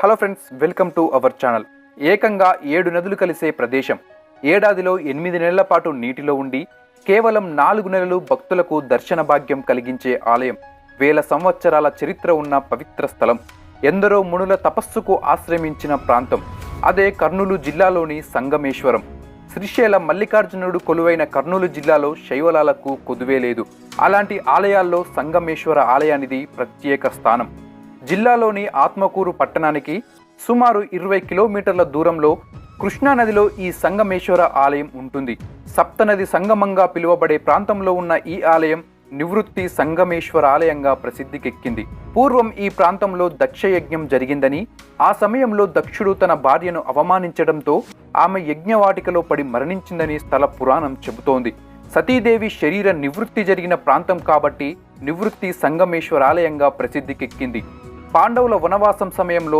Hello friends, welcome to our channel. ఏకంగా 7 నదులు కలిసే ప్రదేశం. ఏడాదిలో 8 నెలల పాటు నీటిలో ఉండి కేవలం 4 నెలలు భక్తులకు దర్శన భాగ్యం కలిగించే ఆలయం. వేల సంవత్సరాల చరిత్ర ఉన్న పవిత్ర స్థలం. ఎందరో మునుల తపస్సుకు ఆశ్రమించిన ప్రాంతం. అదే కర్నూలు జిల్లాలోని సంగమేశ్వరం. శ్రీశైల మల్లికార్జునుడు కొలువైన కర్నూలు జిల్లాలో శైవలాలకు కొదువే లేదు. అలాంటి ఆలయాల్లో సంగమేశ్వర ఆలయానిది ప్రత్యేక స్థానం. జిల్లాలోని ఆత్మకూరు పట్టణానికి సుమారు 20 కిలోమీటర్ల దూరంలో కృష్ణానదిలో ఈ సంగమేశ్వర ఆలయం ఉంటుంది. సప్తనది సంగమంగా పిలువబడే ప్రాంతంలో ఉన్న ఈ ఆలయం నివృత్తి సంగమేశ్వర ఆలయంగా ప్రసిద్ధికెక్కింది. పూర్వం ఈ ప్రాంతంలో దక్షయజ్ఞం జరిగిందని, ఆ సమయంలో దక్షుడు తన భార్యను అవమానించడంతో ఆమె యజ్ఞవాటికలో పడి మరణించిందని స్థల పురాణం చెబుతోంది. సతీదేవి శరీర నివృత్తి జరిగిన ప్రాంతం కాబట్టి నివృత్తి సంగమేశ్వర ఆలయంగా ప్రసిద్ధికెక్కింది. పాండవుల వనవాసం సమయంలో